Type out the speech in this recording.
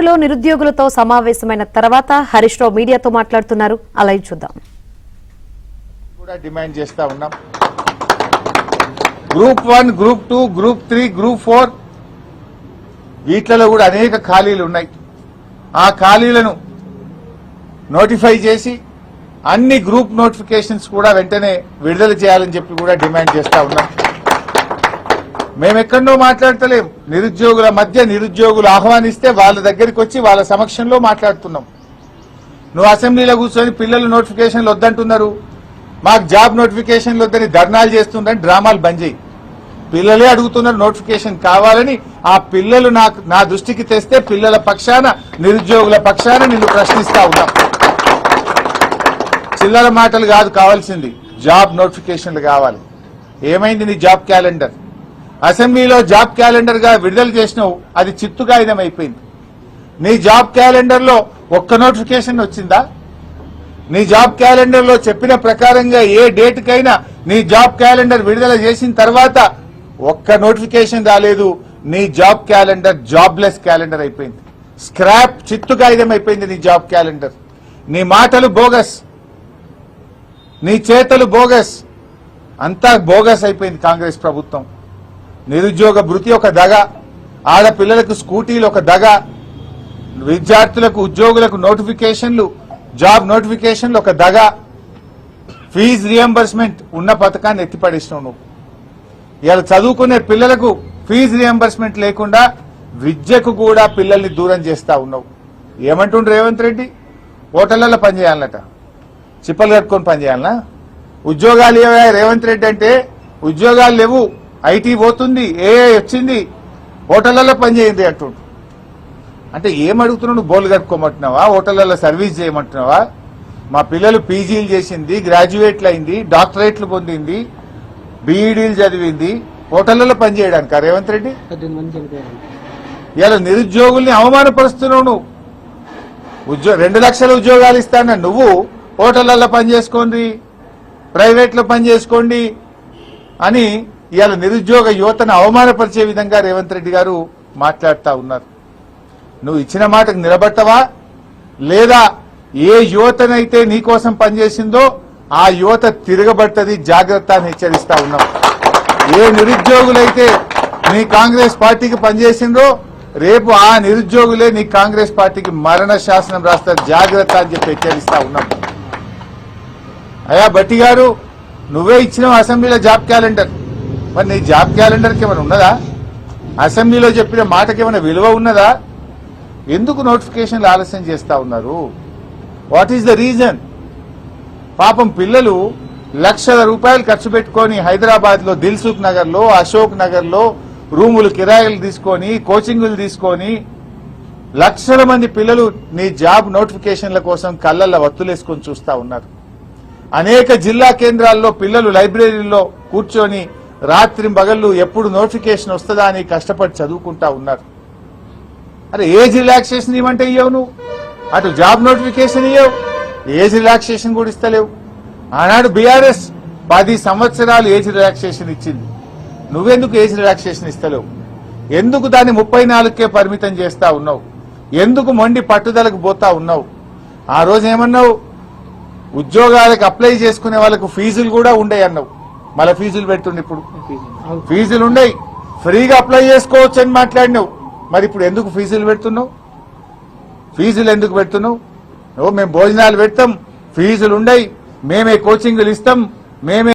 పల్నాడులో నిరుద్యోగులతో సమావేశమైన తర్వాత హరీష్ రావు మీడియాతో మాట్లాడుతున్నారు. అలా చూద్దాం. కూడా డిమాండ్ చేస్తా ఉన్నాం. గ్రూప్ 1, గ్రూప్ 2, గ్రూప్ 3, గ్రూప్ 4 వీటిలో కూడా అనేక ఖాళీలు ఉన్నాయి. ఆ ఖాళీలను నోటిఫై చేసి అన్ని గ్రూప్ నోటిఫికేషన్స్ కూడా వెంటనే విడుదల చేయాలని చెప్పి కూడా డిమాండ్ చేస్తా ఉన్నాం. మేమెక్కడో మాట్లాడతలేం. నిరుద్యోగుల మధ్య నిరుద్యోగులు ఆహ్వానిస్తే వాళ్ళ దగ్గరికి వచ్చి వాళ్ళ సమక్షంలో మాట్లాడుతున్నాం. నువ్వు అసెంబ్లీలో కూర్చొని పిల్లలు నోటిఫికేషన్లు వద్దంటున్నారు, మాకు జాబ్ నోటిఫికేషన్లు వద్దని ధర్నాలు చేస్తుందని డ్రామాలు బంద్ చేయి. పిల్లలే అడుగుతున్నారు నోటిఫికేషన్ కావాలని. ఆ పిల్లలు నా దృష్టికి తెస్తే పిల్లల పక్షాన నిరుద్యోగుల పక్షాన నిన్ను ప్రశ్నిస్తా ఉన్నాం. చిల్లర మాటలు కాదు కావాల్సింది, జాబ్ నోటిఫికేషన్లు కావాలి. ఏమైంది నీ జాబ్ క్యాలెండర్? అసెంబ్లీలో జాబ్ క్యాలెండర్ గా విడుదల చేసినావు, అది చిత్తు కాగితం అయిపోయింది. నీ జాబ్ క్యాలెండర్ లో ఒక్క నోటిఫికేషన్ వచ్చిందా? నీ జాబ్ క్యాలెండర్ లో చెప్పిన ప్రకారంగా ఏ డేట్ కైనా నీ జాబ్ క్యాలెండర్ విడుదల చేసిన తర్వాత ఒక్క నోటిఫికేషన్ రాలేదు. నీ జాబ్ క్యాలెండర్ జాబ్లెస్ క్యాలెండర్ అయిపోయింది. స్క్రాప్ చిత్తు కాగితం అయిపోయింది నీ జాబ్ క్యాలెండర్. నీ మాటలు బోగస్, నీ చేతలు బోగస్, అంతా బోగస్ అయిపోయింది కాంగ్రెస్ ప్రభుత్వం. నిరుద్యోగ భృతి ఒక దగ, ఆడపిల్లలకు స్కూటీలు ఒక దగ, విద్యార్థులకు ఉద్యోగులకు నోటిఫికేషన్లు జాబ్ నోటిఫికేషన్లు ఒక దగ, ఫీజు రియంబర్స్మెంట్ ఉన్న పథకాన్ని ఎత్తిపడేసినావు నువ్వు. ఇవాళ చదువుకునే పిల్లలకు ఫీజు రియంబర్స్మెంట్ లేకుండా విద్యకు కూడా పిల్లల్ని దూరం చేస్తా ఉన్నావు. ఏమంటుండ్రు రేవంత్ రెడ్డి? హోటళ్లలో పనిచేయాలన్నట, చిప్పలు కట్టుకొని పనిచేయాలనా? ఉద్యోగాలు ఏవా రేవంత్ రెడ్డి అంటే? ఉద్యోగాలు లేవు, ఐటీ పోతుంది, ఏఐ వచ్చింది, హోటళ్లలో పనిచేయండి అంటుండ్రు. అంటే ఏమడుగుతున్నావు? నువ్వు బోర్లు కట్టుకోమంటున్నావా? హోటళ్లలో సర్వీస్ చేయమంటున్నావా? మా పిల్లలు పీజీలు చేసింది, గ్రాడ్యుయేట్లు అయింది, డాక్టరేట్లు పొందింది, బీఈడీలు చదివింది, హోటళ్లలో పనిచేయడానికి రేవంత్ రెడ్డి? ఇలా నిరుద్యోగుల్ని అవమానపరుస్తున్నావు నువ్వు. 2 లక్షల ఉద్యోగాలు ఇస్తాన నువ్వు హోటళ్లలో పనిచేసుకోండి, ప్రైవేట్ లో పనిచేసుకోండి అని ఇవాళ నిరుద్యోగ యువతను అవమానపరిచే విధంగా రేవంత్ రెడ్డి గారు మాట్లాడుతూ ఉన్నారు. నువ్వు ఇచ్చిన మాటకు నిలబట్టవా లేదా? ఏ యువతనైతే నీకోసం పనిచేసిందో ఆ యువత తిరగబట్టది, జాగ్రత్త అని హెచ్చరిస్తా ఉన్నాం. ఏ నిరుద్యోగులైతే నీ కాంగ్రెస్ పార్టీకి పనిచేసిందో రేపు ఆ నిరుద్యోగులే నీ కాంగ్రెస్ పార్టీకి మరణ శాసనం రాస్తారు, జాగ్రత్త అని చెప్పి హెచ్చరిస్తా ఉన్నాం. అయ్యా భట్టి గారు, నువ్వే ఇచ్చినావు అసెంబ్లీలో జాబ్ క్యాలెండర్. మరి నీ జాబ్ క్యాలెండర్కి ఏమైనా ఉన్నదా? అసెంబ్లీలో చెప్పిన మాటకి ఏమైనా విలువ ఉన్నదా? ఎందుకు నోటిఫికేషన్లు ఆలస్యం చేస్తా ఉన్నారు? What is the reason? పాపం పిల్లలు లక్షల రూపాయలు ఖర్చు పెట్టుకొని హైదరాబాద్ లో దిల్సుఖ్ నగర్ లో, అశోక్ నగర్ లో రూములు కిరాయిలు తీసుకొని, కోచింగులు తీసుకొని లక్షల మంది పిల్లలు నీ జాబ్ నోటిఫికేషన్ల కోసం కళ్ళల్లో వత్తులేసుకొని చూస్తా ఉన్నారు. అనేక జిల్లా కేంద్రాల్లో పిల్లలు లైబ్రరీలో కూర్చొని రాత్రి పగళ్ళు ఎప్పుడు నోటిఫికేషన్ వస్తుందా అని కష్టపడి చదువుకుంటా ఉన్నారు. అరే ఏజ్ రిలాక్సేషన్ ఇవ్వంటే ఇవ్వవు నువ్వు, అటు జాబ్ నోటిఫికేషన్ ఇవ్వవు, ఏజ్ రిలాక్సేషన్ కూడా ఇస్తలేవు. ఆనాడు బీఆర్ఎస్ 10 సంవత్సరాలు ఏజ్ రిలాక్సేషన్ ఇచ్చింది, నువ్వెందుకు ఏజ్ రిలాక్సేషన్ ఇస్తలేవు? ఎందుకు దాన్ని 34కే పరిమితం చేస్తా ఉన్నావు? ఎందుకు మొండి పట్టుదలకు పోతా ఉన్నావు? ఆ రోజు ఏమన్నావు? ఉద్యోగాలకు అప్లై చేసుకునే వాళ్ళకు ఫీజులు కూడా ఉండయి అన్నావు. మళ్ళీ ఫీజులు పెడుతుండే, ఇప్పుడు ఫీజులు ఉండయి, ఫ్రీగా అప్లై చేసుకోవచ్చు అని మాట్లాడినావు. మరి ఇప్పుడు ఎందుకు ఫీజులు పెడుతున్నావు? ఫీజులు ఎందుకు పెడుతున్నావు? మేము భోజనాలు పెడతాం, ఫీజులు ఉండయి, మేమే కోచింగ్లు ఇస్తాం, మేమే